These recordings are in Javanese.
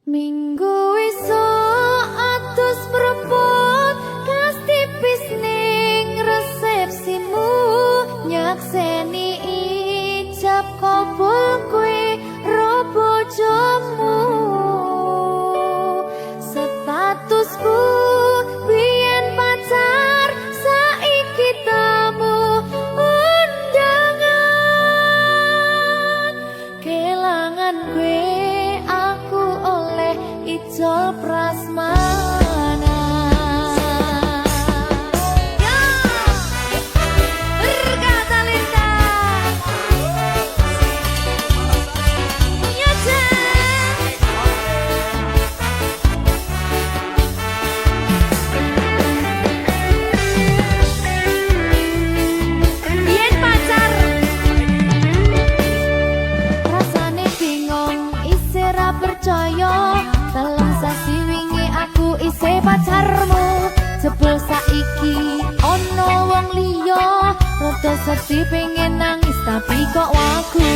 Minggu esuk atus mrepot kas tipis ning resepsimu nyakseni ijab kabul kowe ro bojomu statusku biyen pacar saiki tamu undangan kelangan kowe aku oleh ijol prasmana. Ya, berkata Linda. Ya, Yen pacar rasane bingung isih ra percaya dalam sasi wingi aku isih pacarmu jebul saiki ono wong liya rada sedih pengen nangis tapi kok wagu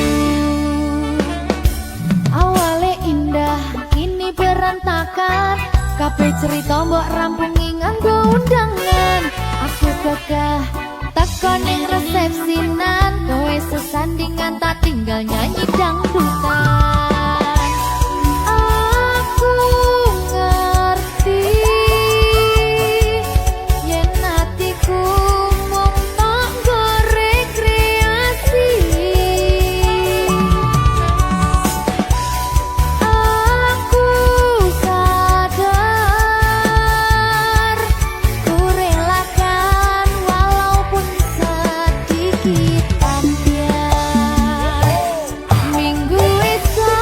awale indah kini berantakan kabeh cerita mbok rampungi nganggo undangan aku gagah teko ning resepsinan kowe sesandingan tak tinggal nyanyi dangdutan aku ngerti yen atiku mung tanggo rekreasi aku sadar ku relakan walaupun sedikit ambiar minggu esok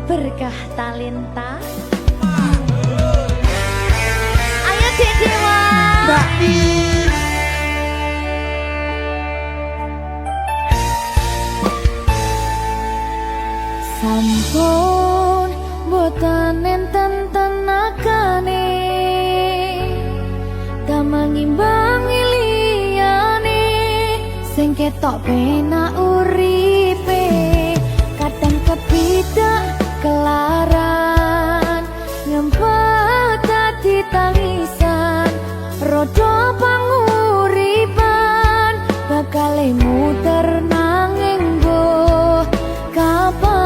Berkah talenta. Ayo Dek Dewa. Mbak Pi. Sampun boten enten tenagane damang imbangi liyane sing ketok penak uripe kadang kepidak kelaran ngempet dadi tangisan rodo panguripan bakal muter nanging go kapan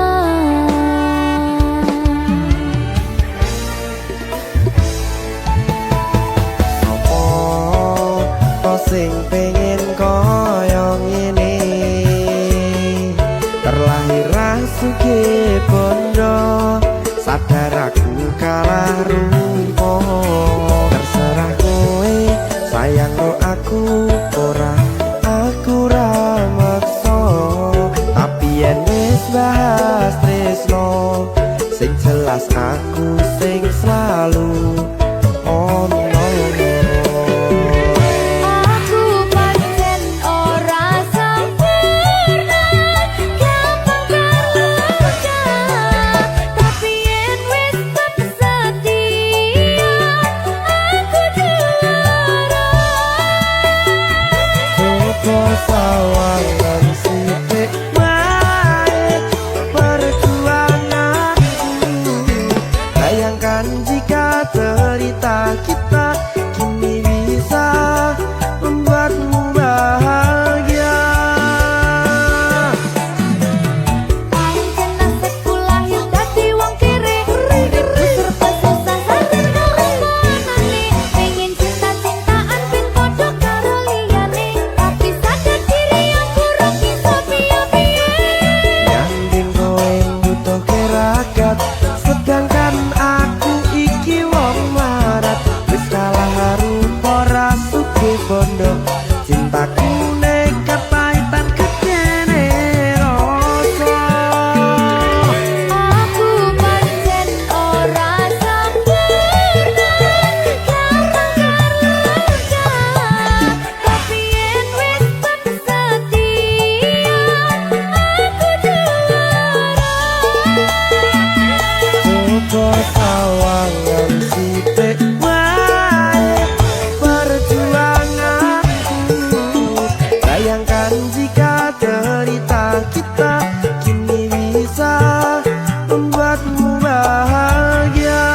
apa sing pengen koyo ngene terlahir sugih bondo sadar aku kalah rumpo terserah kowe sayang lo aku ora maksa tapi yen wis bahas tresno sing jelas aku sing selalu ono. Sawangan sithik wae perjuanganku bayangkan jika cerita kita kini bisa membuatmu bahagia. pancen nasibku lahir dadi wong kere uripku serba susah sadar kelakonane pengen cinta-cintaan ben padha karo liyane tapi sadar diri aku ora bisa piye-piye Nyanding kowe butuh keragat sedangkan aku iki wong larat wis kalah rupa ora sugih bondo cintaku nekat pahitan kedene rasa. aku pancen ora sempurna karang tapi yen wis setia aku juara Coba sawangan sithik wae perjuanganku bayangkan jika cerita kita kini bisa membuatmu bahagia.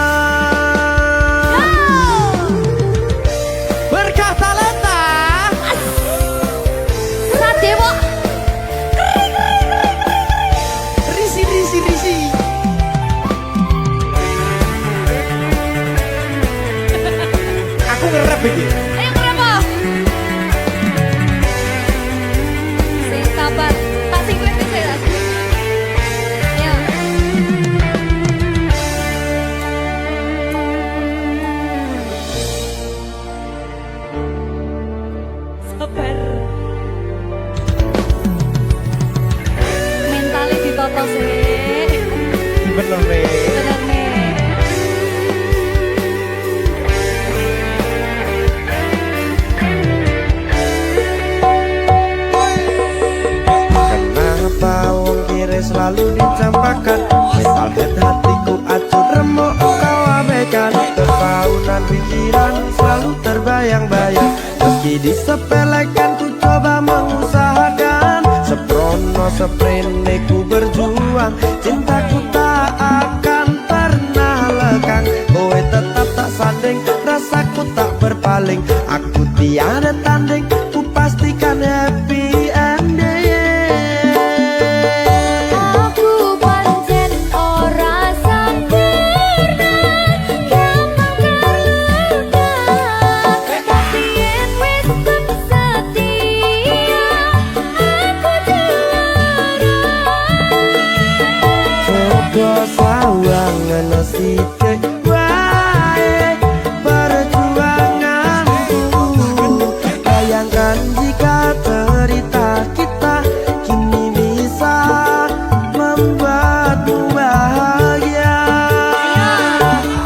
Berkah talenta Sadewo risi. Aku ngerep iki. ayo kenapa sing sabar tak sing kuwi sih ya sabar mentalnya ditata sih Bener nih. bener nih disepelekan ku coba mengusahakan, seprono seprene ku berjuang, cintaku tak akan pernah lekang. Kowe tetap tak sanding, rasaku tak berpaling, aku tiada tanding, ku pastikan happy ending. Aku pancen ora sempurna, gampang terluka, tapi yen wis setia, aku juara. Coba sawangan sithik wae perjuanganku, bayangkan jika cerita kita kini bisa membuatmu bahagia.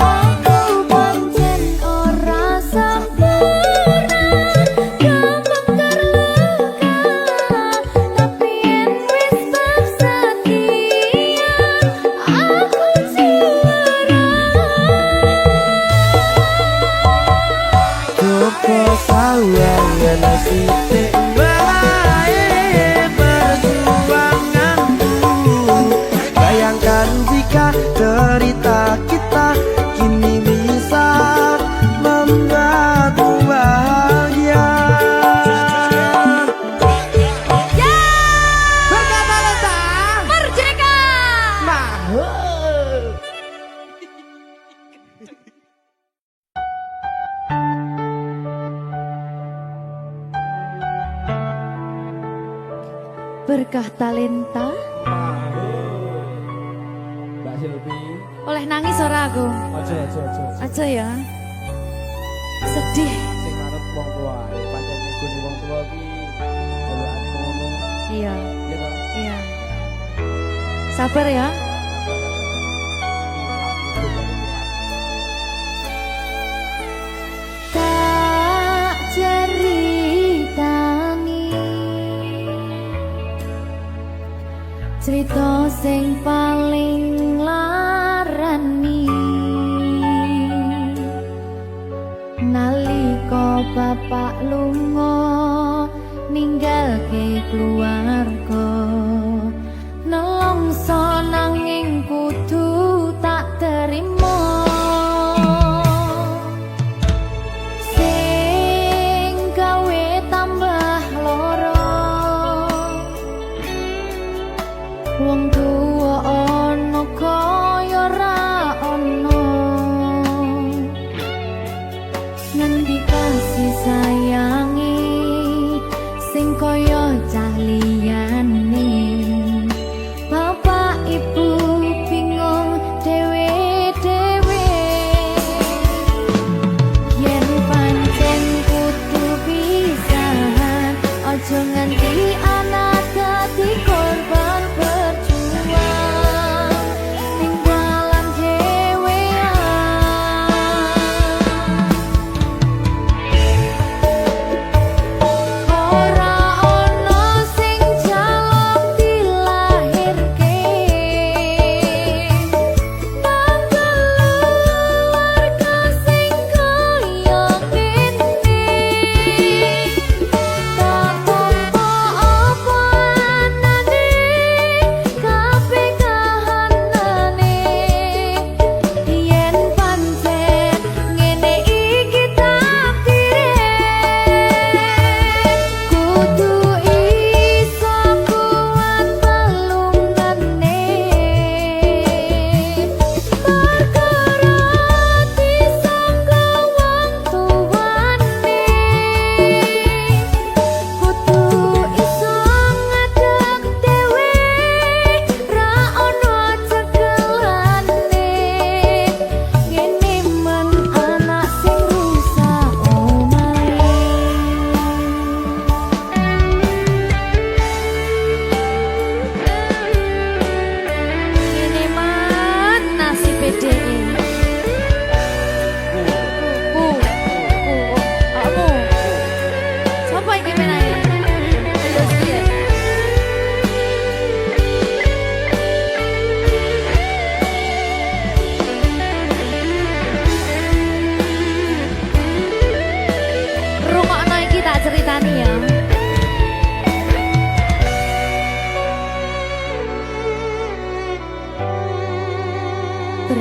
Aku pancen ora sempurna, gampang terluka, tapi yen wis setia, aku juara. Coba sawangan sithik wae perjuanganku, bayangkan jika cerita kita kini bisa membuatmu bahagia. Berkata Lenta. Merdeka! Mahal. Berkah talenta, Mbak Silvi. oleh nangis ora aku? Aja. Aja ya. Sedih. Sing arep wong tua, pancen ngikuni wong tua ki jalukane ngono. Iya, Ya toh. iya. Sabar ya. Tak ceritani cerita sing paling larani, nalika bapak lunga ninggalke keluarga, nelongso nanging kudu tak terima. Sing gawe tambah loro, wong tuwa ana kaya ra ana, ngendi kasih sayangi sing kaya cah liyane. Bapak ibu bingung dewe-dewe, yen pancen kudu pisahan, aja nganti anak dadi korban perjuangan.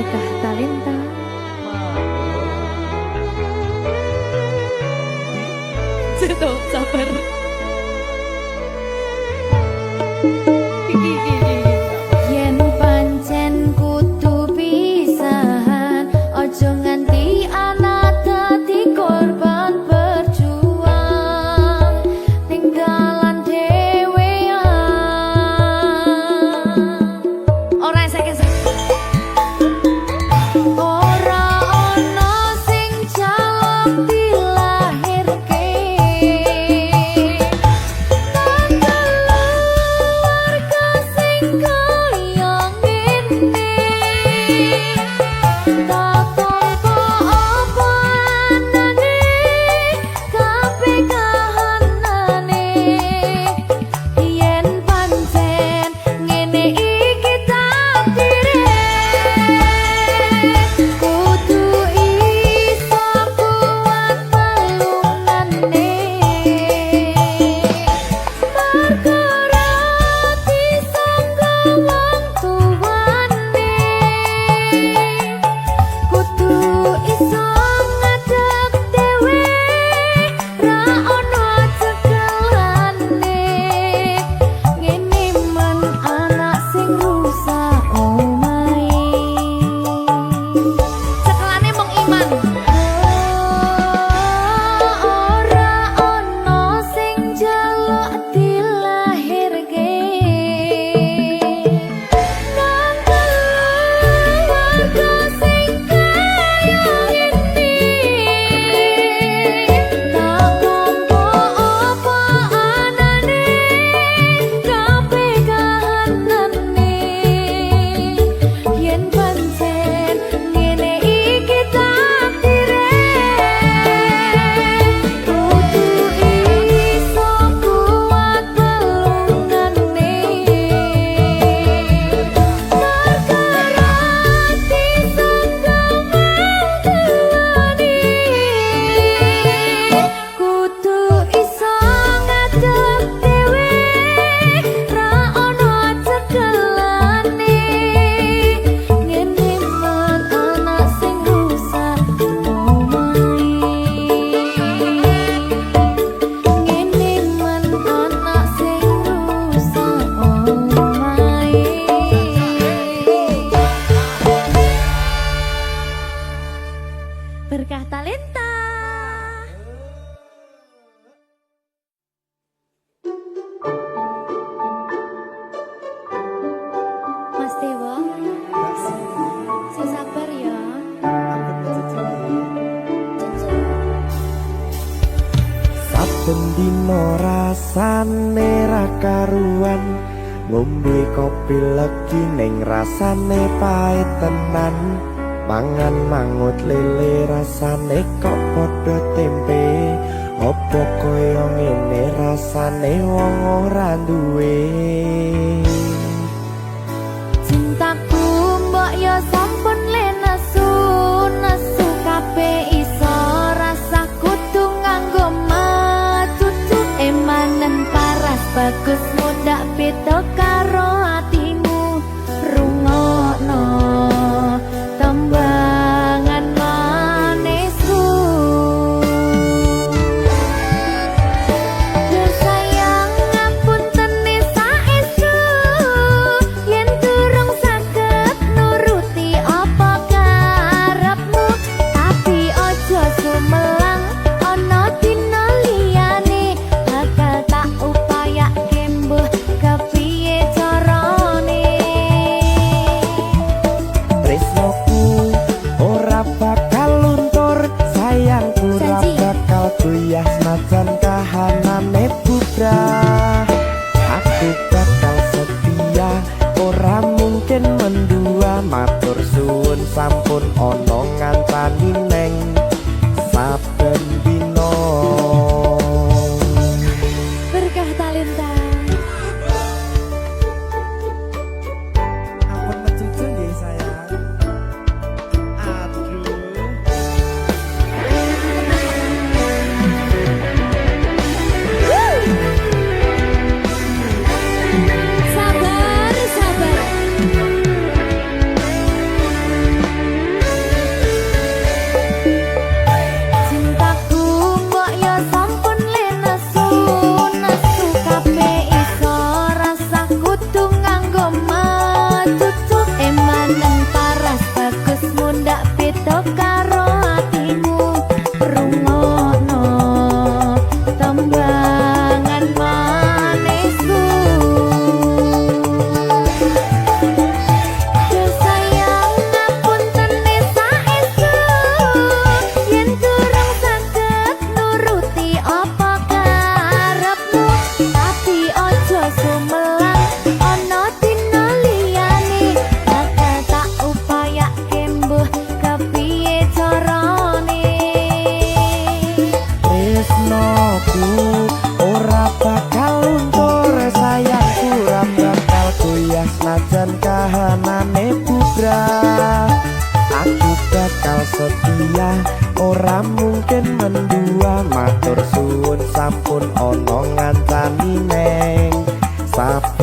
Berkah talenta. Tuh, sabar. Yen pancen kudu pisahan, ojo nganti anak dadi korban berjuang, tinggalan dhewean. Ora esek-esek. Ora ono sing jaluk dilahirke. Berkah talenta. Mas Dewa, si sabar ya. Saben dino rasane ra karuan, ngombe kopi legi ning rasane pahit tenan. Mangan mangut lele rasane kok padha tempe, opo koyo ngene rasane wong ora duwe. Cintaku mbok yo sampun le nesu kabeh iso rasa kudu nganggo matutu emanen paras bagus mundak beda karo atimu rungokno tembangan manisku. Sayang ngapunten saestu yen durung saged nuruti apa karepmu, tapi ojo sumelang ana dina liyane bakal tak upayake mbuh kepiye carane. Tresnoku ora bakal luntur, sayangku ora bakal goyah senajan kahanane bubrah. Aku bakal setia, ora mungkin mendua. Matur suwun sampun ana ngancani neng saben dina. Berkah talenta. Ampun mecucu nggih sayang. Aduh. Sabar, sabar.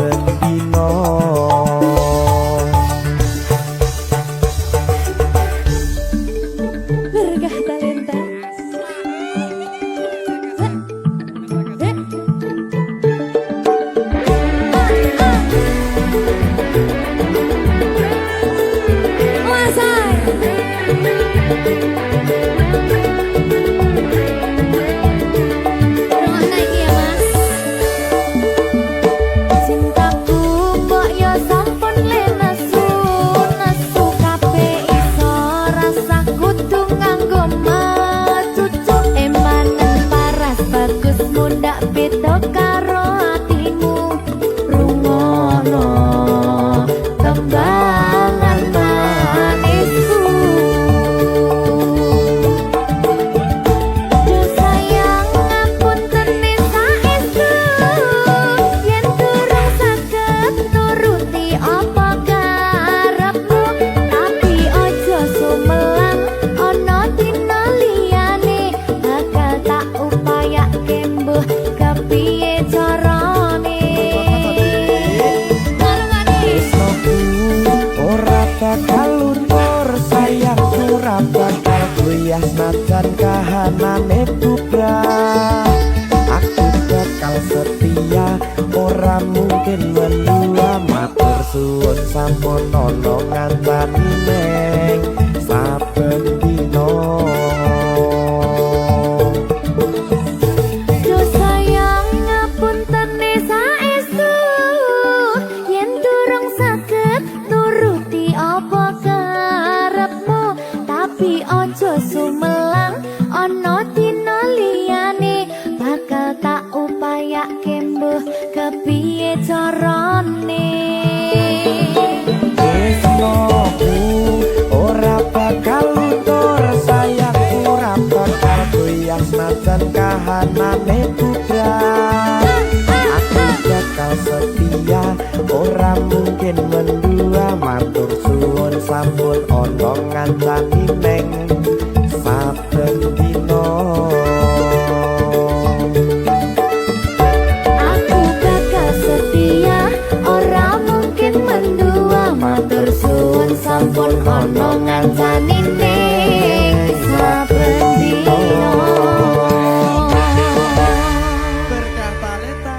saben dino. Berkah talenta. Beda karo atimu rungono tembangan manisku. Duh sayang ngapunten saestu yen durung saged nuruti apa karepmu, tapi aja sumelang ana dina liyane bakal tak upayake mbuh kepiye carane. Ora bakal luntur sayang ora bakal goyah najan kahanane bubrah. Aku bakal setia ora mungkin mendua, matur suwun sampun ana ngancani neng saben dino. Aja sumelang ana dina liyane bakal tak upayake mbuh kepiye carane. Tresnoku ora bakal luntur sayang ora bakal goyah najan kahanane bubrah. Aku bakal setia ora mungkin mendua, matur suwun sampun ana ngancani neng saben dino. Aku bakal setia ora mungkin mendua, matur suwun sampun ana ngancani neng saben dino. Berkah talenta.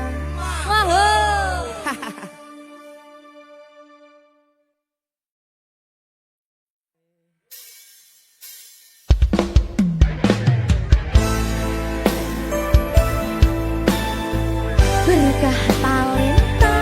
Berkah talenta.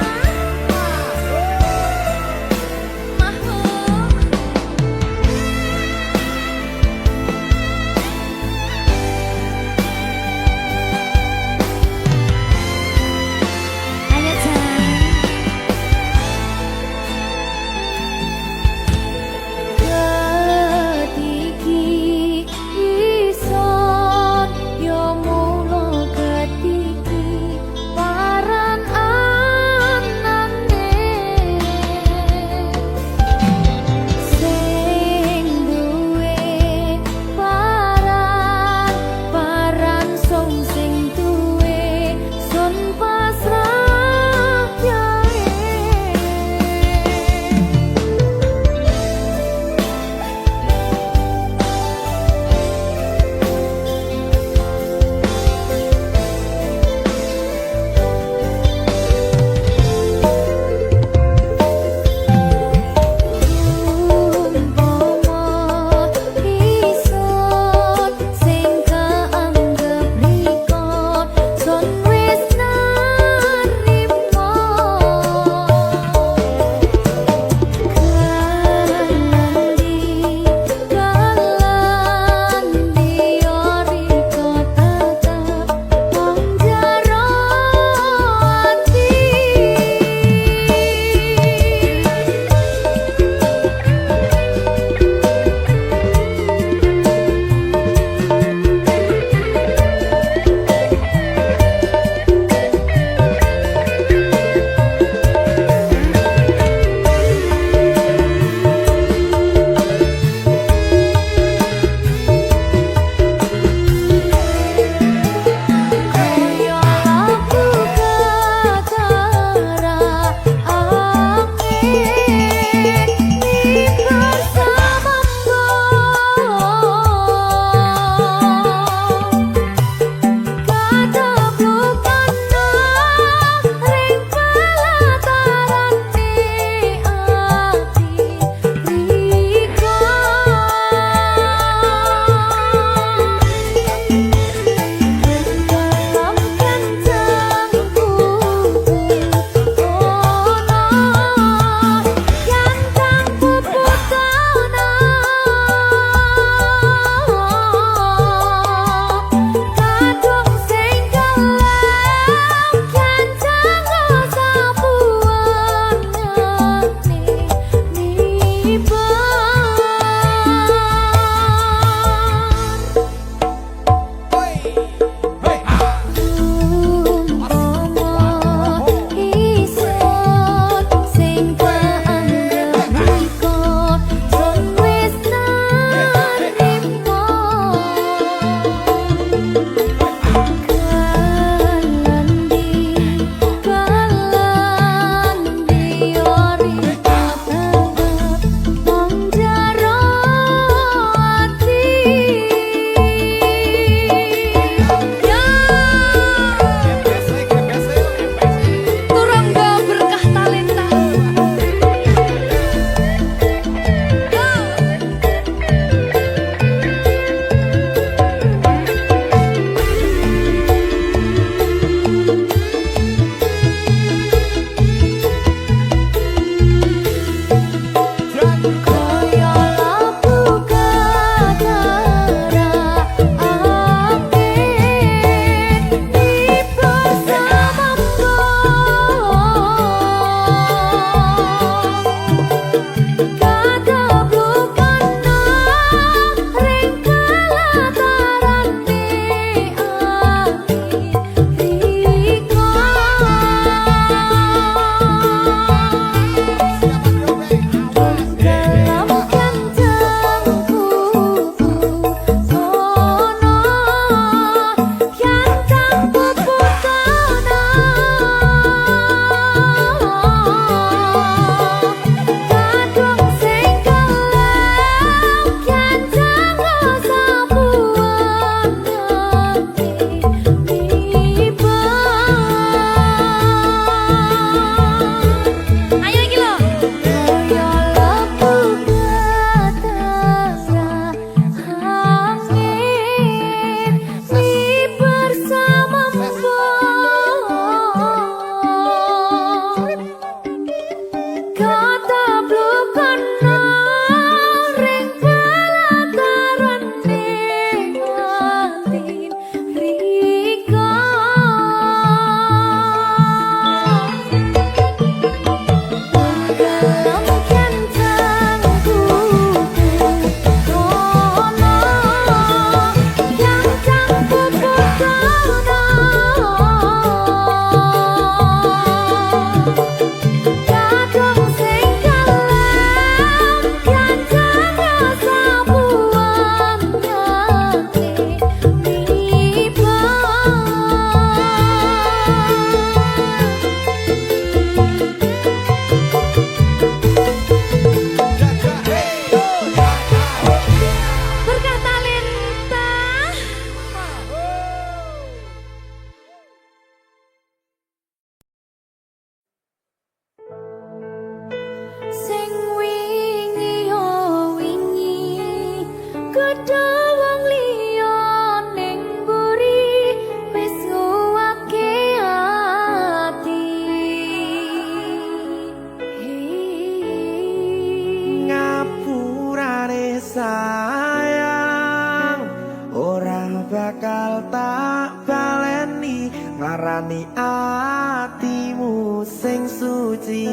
nglarani atimu sing suci.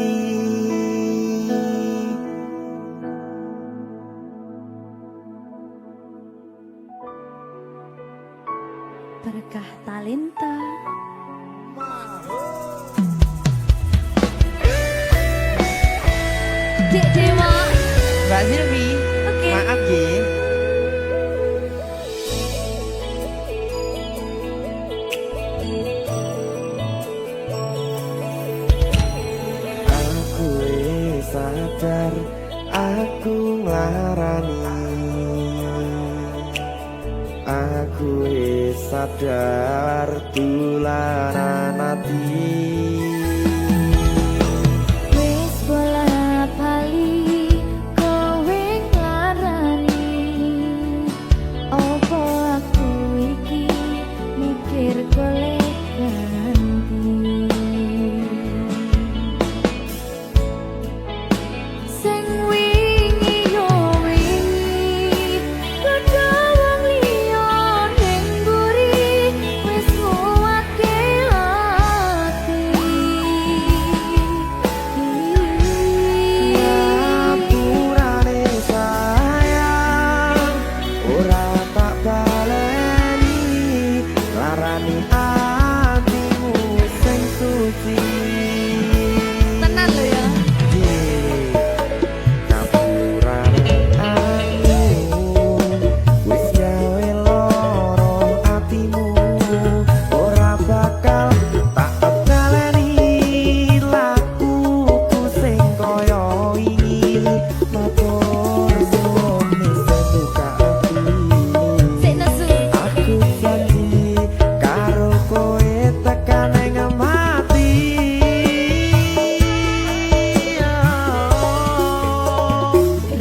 Berkah talenta. Dek Dewa. Mbak Silvi, Oke. maaf ya. Aku sadar aku nglarani. Aku sadar tulanan ati. Wis bola bali kowe nglarani. Opo aku iki mikir golek ganti. Sing wingi yo wingi padha wong liya ning mburi wis nguwatke ati. Ngapurane sayang ora tak baleni larani atimu sing suci. Tenan lho ya. Ngapurane aku wis gawe loro atimu ora bakal tak baleni lakuku sing kaya wingi matur suwun sing buka ati. Sik nesu. Aku janji karo kowe tekan ing mati.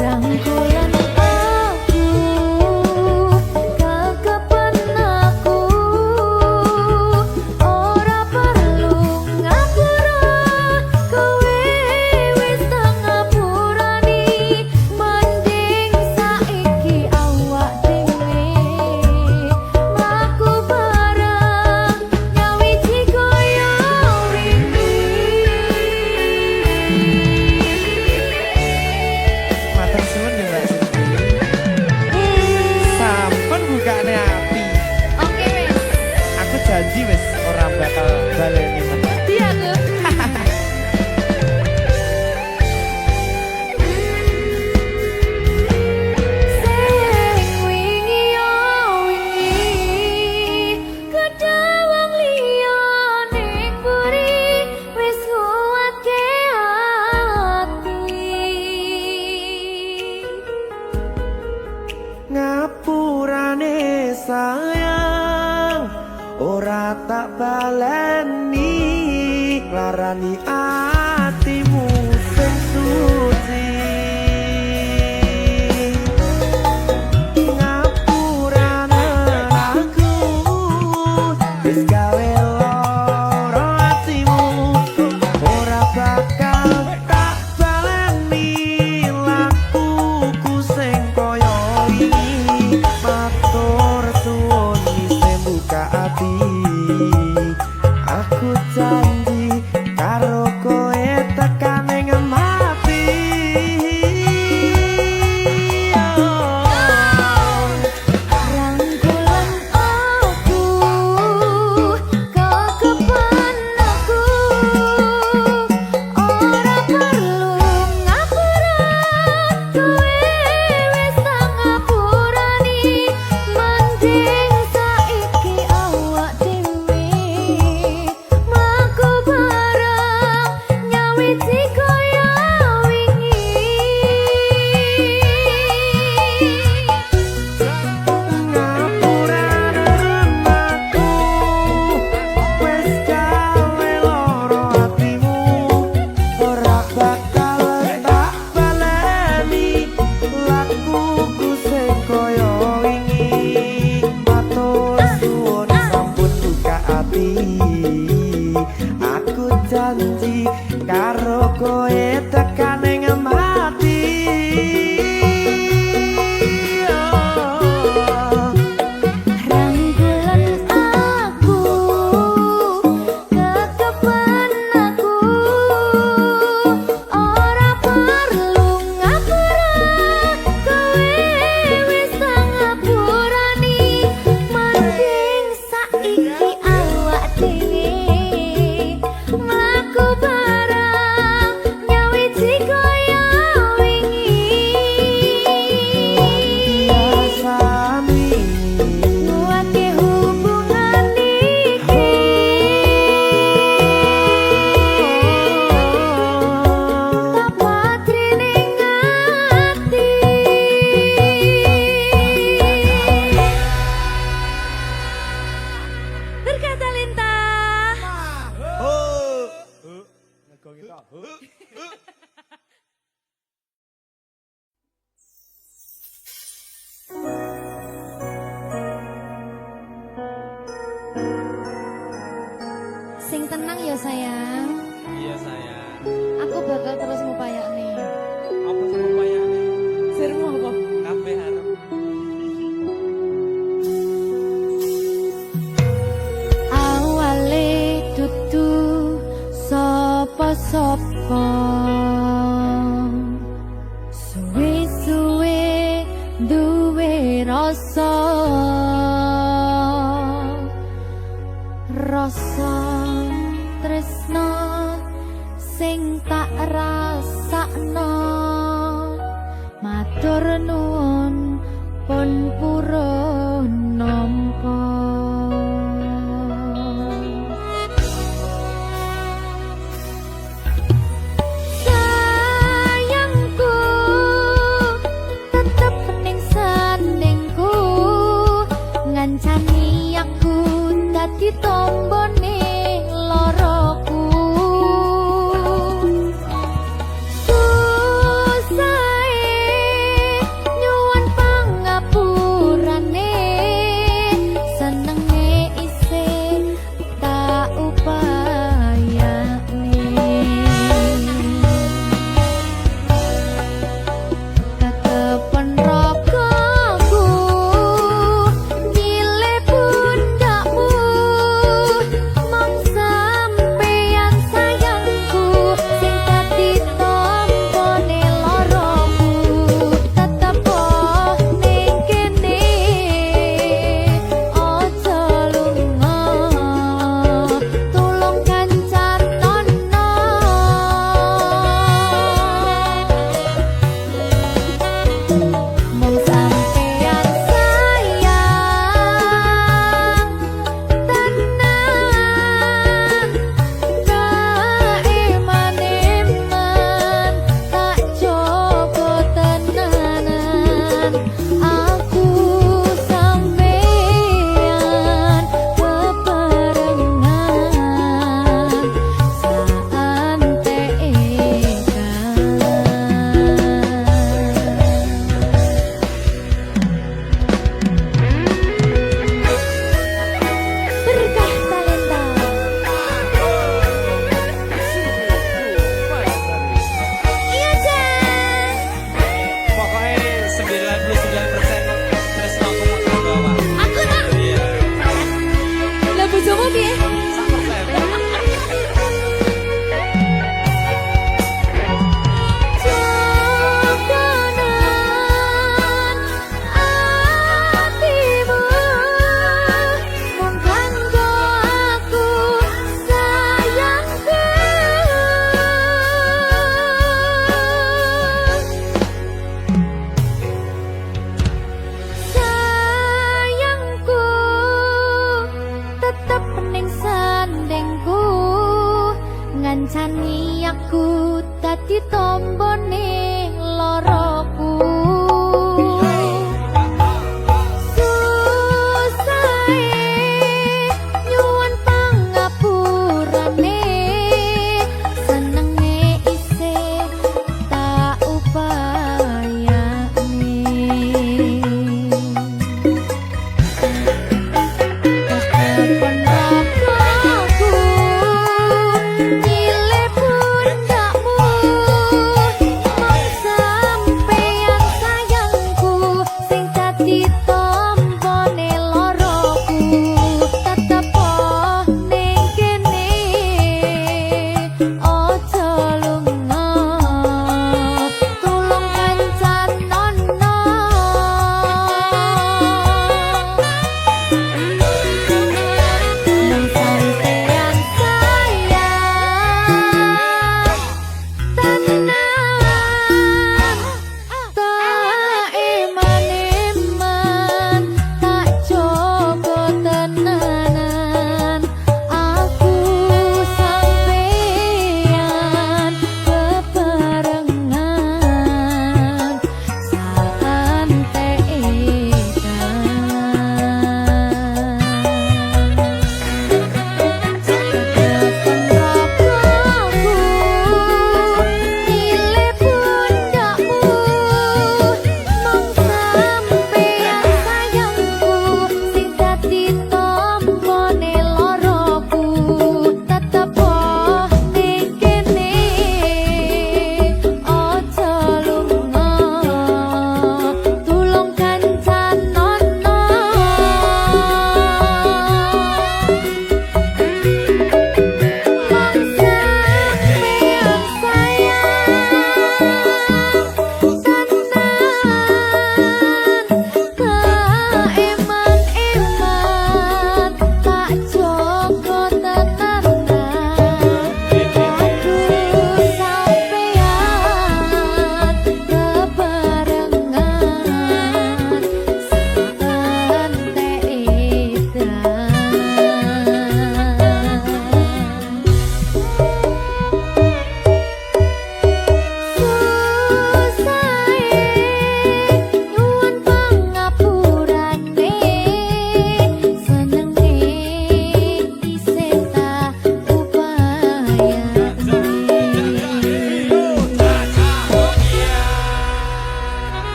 Rangkulan aku kakepen aku ora perlu ngapura kowe wis tak ngapurani mending saiki awak dhewe mlaku bareng nyawiji koyo wingi. Matur suwun ya Mbak Silvi. Sampun bukane ati. Oke wis. Aku janji wis ora bakal baleni meneh. Iya aku. Sing wingi yo wingi kedha wong liya ning mburi wis nguwatke ati. Ngapurane sayang ora tak baleni larani atimu sing suci. Ngapurane aku wis gawe loro atimu ora bakal tak baleni lakuku sing kaya wingi matur suwun sing buka ati. Aku janji karo kowe tekan ing mati. Rangkulan aku kakepen aku ora perlu ngapura kowe wis tak ngapurani mending saiki awak dhewe mlaku bareng nyawiji koyo wingi. Ngapurane aku wis gawe loro atimu ora bakal tak baleni lakuku sing kaya wingi matur suwun sampun buka ati. Aku janji karo kowe tekan ing mati. Rangkulan aku Sing tenang ya sayang. Iya sayang. Aku bakal terus ngupayakne. Apa sih upayane? Sirmu apa? Kabeh harap. Awale dudu sapa-sapa. Suwe-suwe duwe rasa. Rasa tresno sing tak rasakno. Matur nuwun pun purun nampa. Sayangku tetep ning sandingku, ngancani aku dadi tombone loroku. Susahe nyuwun pangapurane,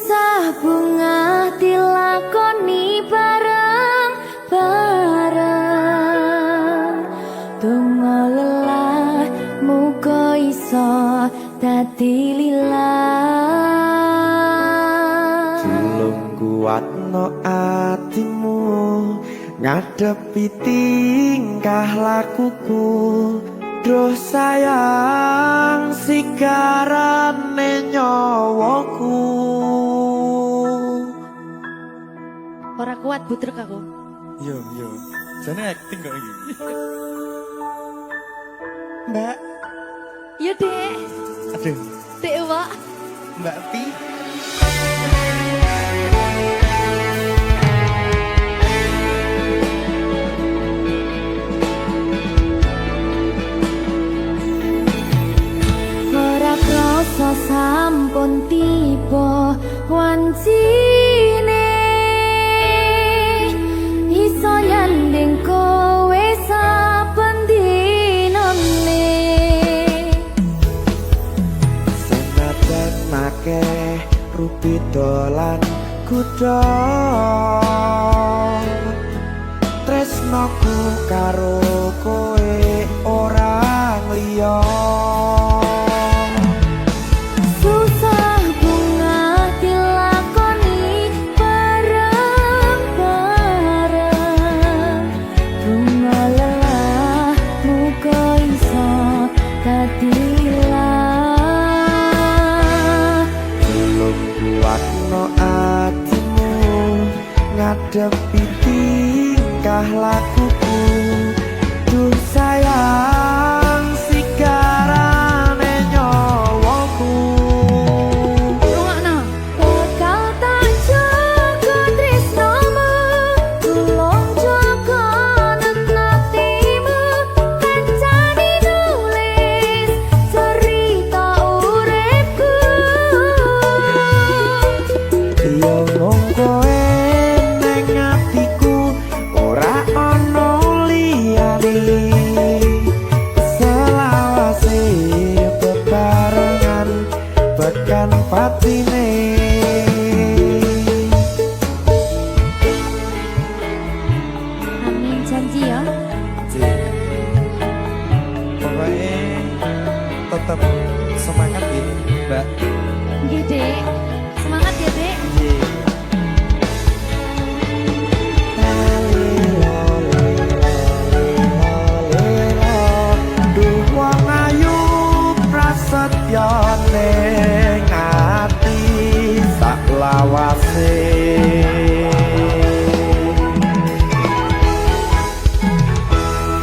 Susah bunga dilakoni bareng-bareng. Donga lelah muga iso dadi lillah. Julung kuatno atimu ngadepi tingkah lakuku. Duh sayang sigarane nyawaku. Ora kuat butrek aku. Yo. Jane acting kok iki. Mbak. Ya dek. Aduh, Dek Wak. Mbak Pi. Ora krasa sampun tiba wancine iso nyanding kowe saben dinane. Senajan akeh rupi dolan kuda, tresnoku karo kowe orang liya. Susah bunga dilakoni bareng-bareng. Bunga lelah muga iso dadi lillah. Belum kuatno atimu ngadepi tingkah lakuku. Duh sayang sigarane nyawaku. Rungokno. Bakal tak jaga tresnomu, tulung jaga nenatimu. Kancani nulis cerita uripku. Yo mung kowe ning atiku, ora ana liyane. Selawase bebarengan bekan patine. Amin janji ya. Pokoknya tetap semangat ya, Mbak. Nggih, Dek. Semangat ya, Dek. Duh wong ayu prasetyo ning ati sak lawase.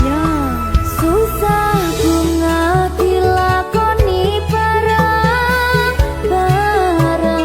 Ya, susah bunga dilakoni bareng-bareng.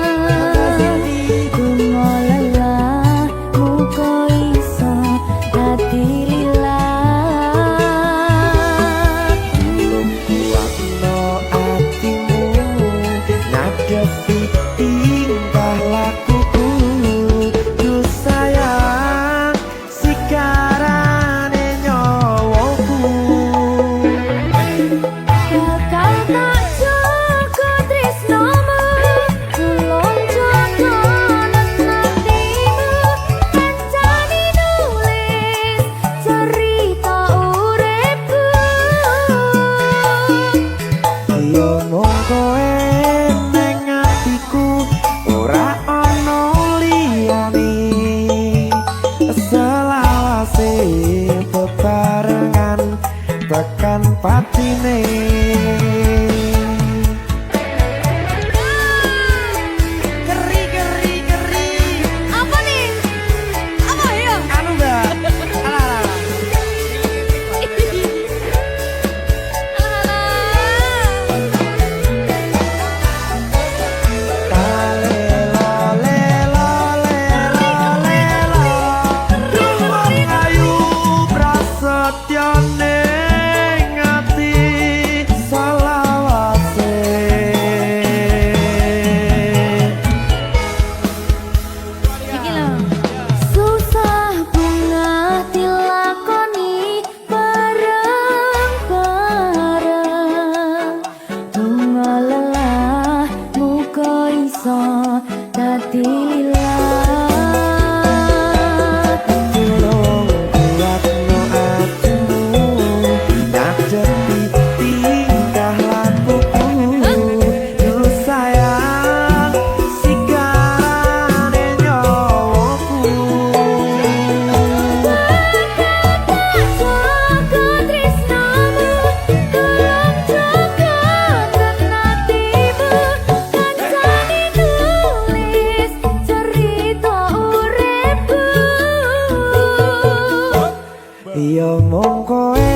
Ya mung kowe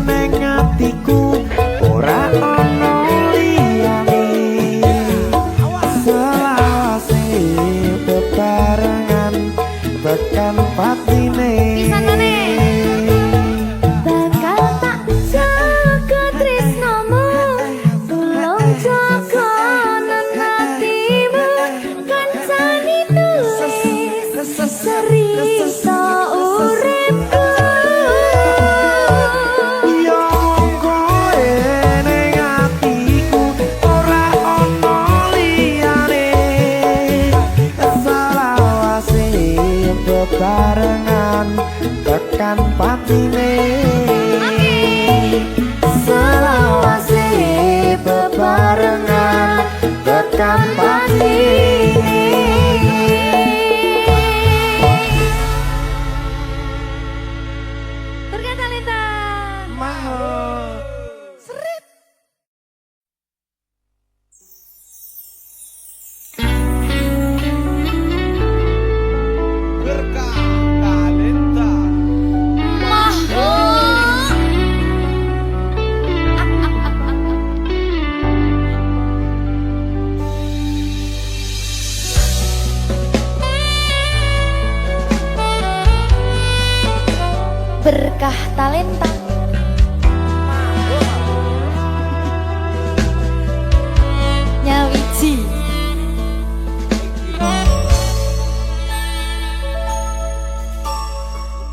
ning atiku ora ana liyane selawase bebarengan tekan patine bakal tak jaga tresnomu tulung jaga hatimu kancani tulis cerita uripku ya mung kowe ning atiku ora ana liyane selawase bebarengan tekan patine selawase bebarengan tekan patine. Berkat Talenta Mahal. Berkah talenta. Berkah Talenta Nyawiji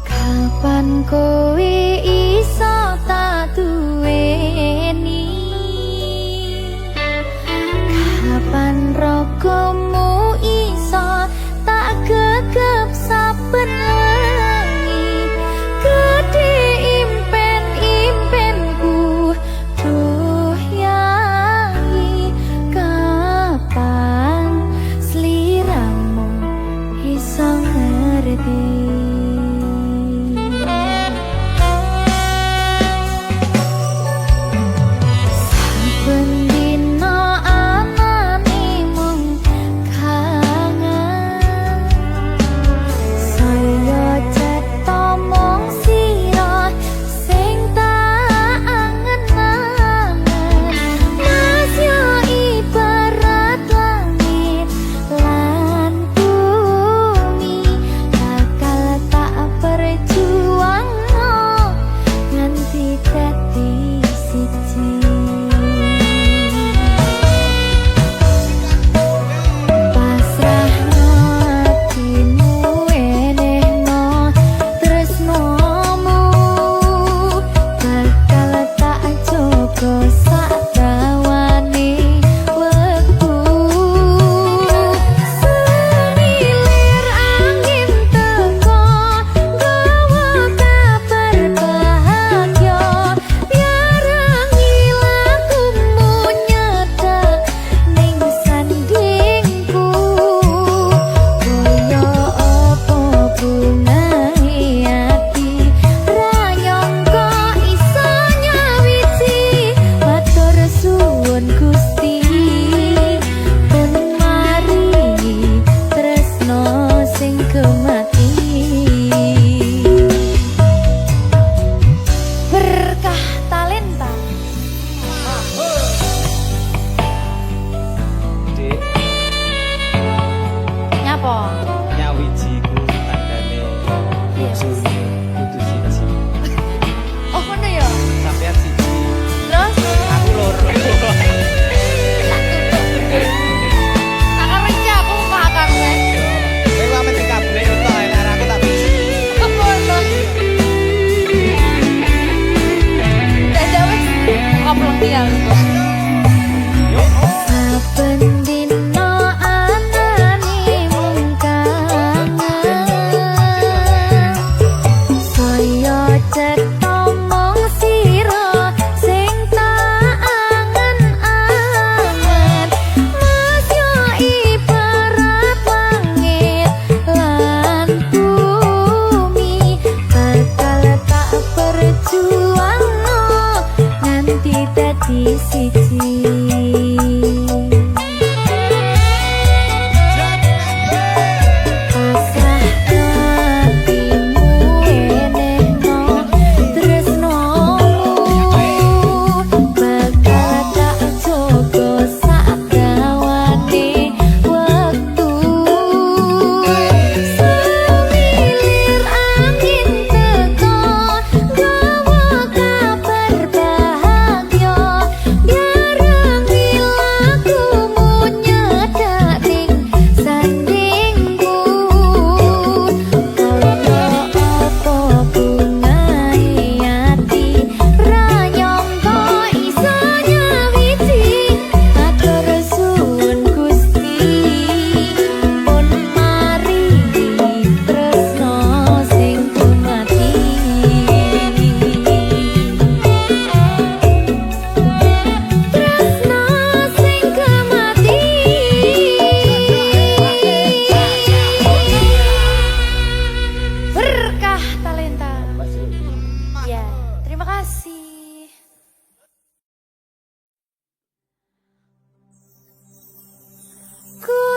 kapan kowe iso tak duweni kapan rogomu iso tak gegep saben wengi gede impen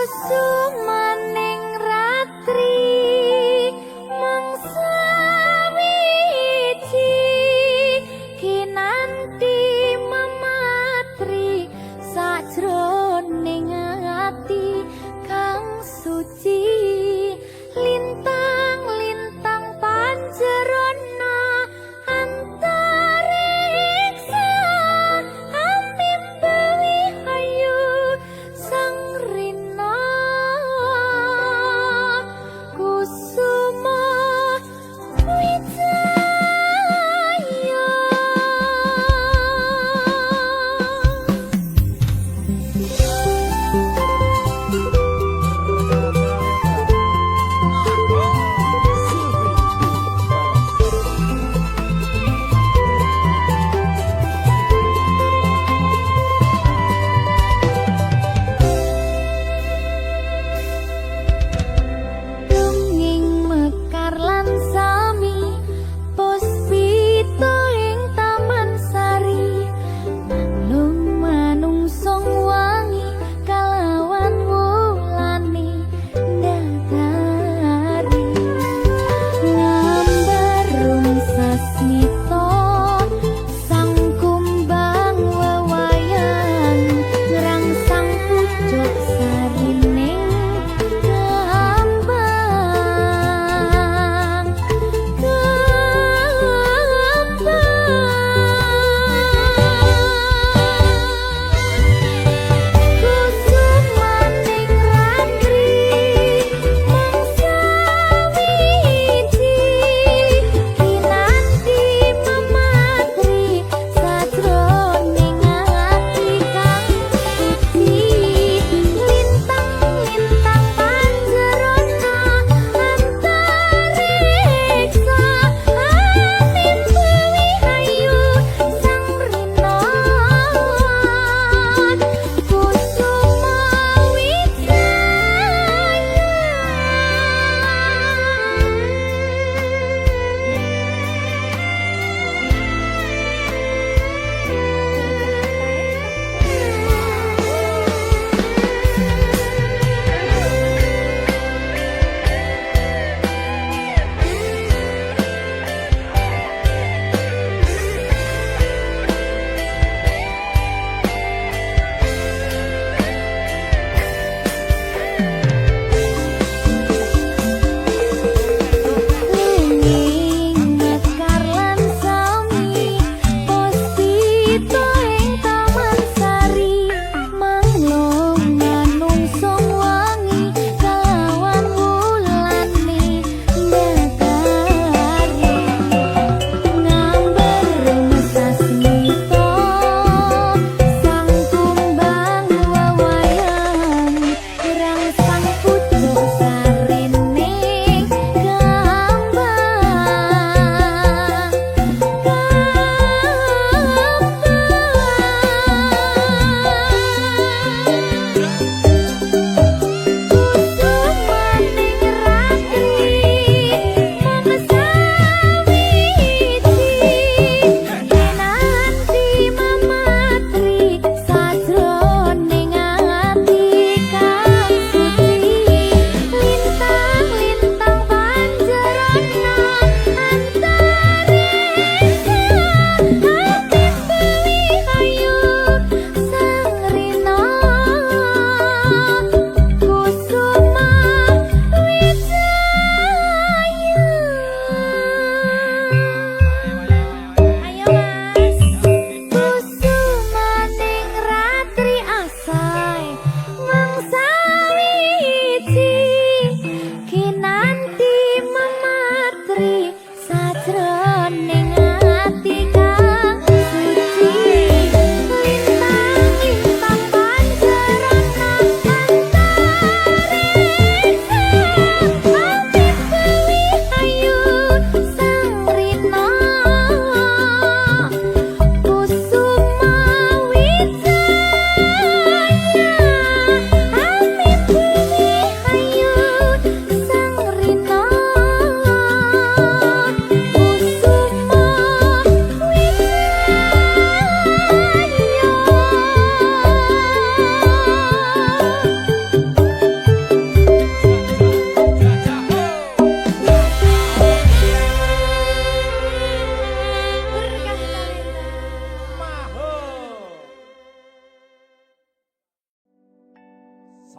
sumaning ratri mangsa wiji kinanti mematri sajroning ati kang suci lintang-lintang panjerona antariksa ambimbewi hayu sang rina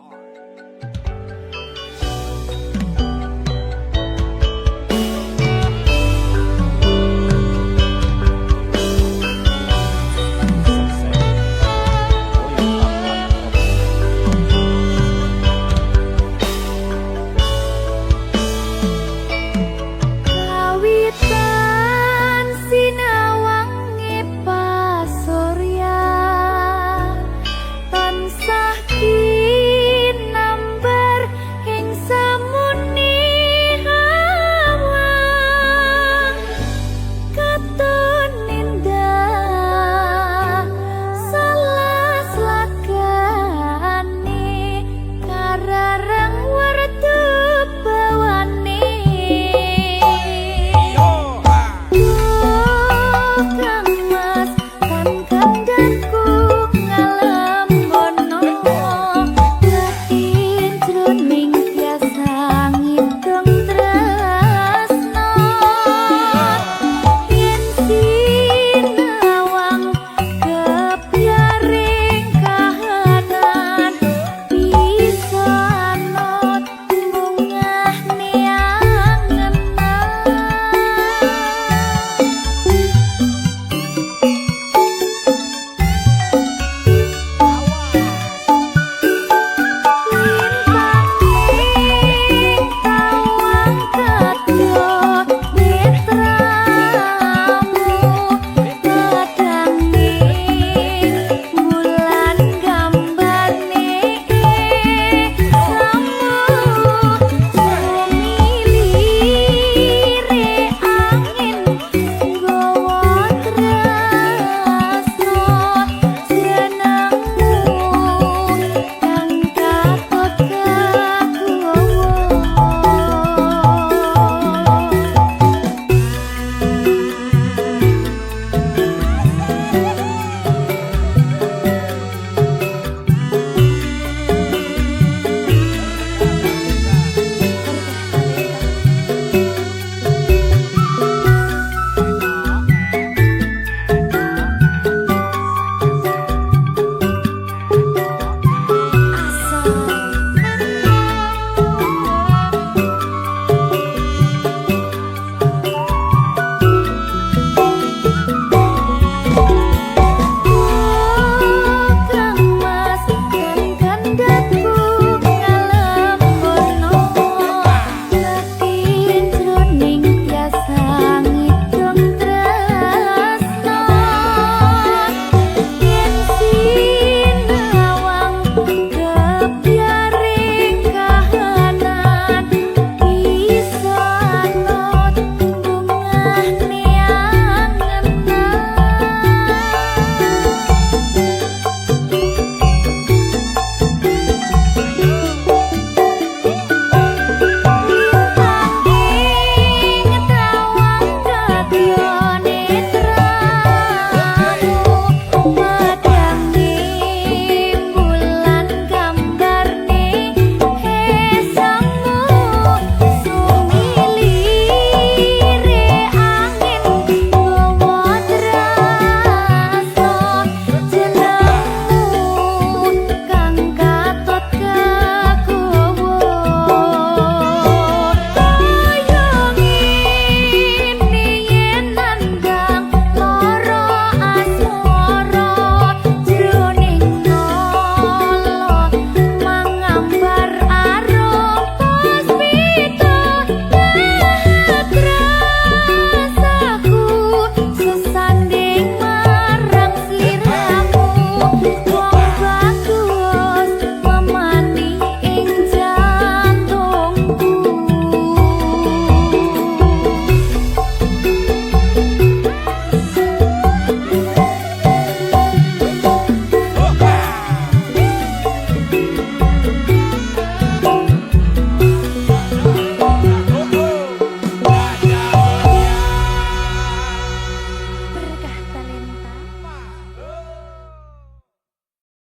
Soy.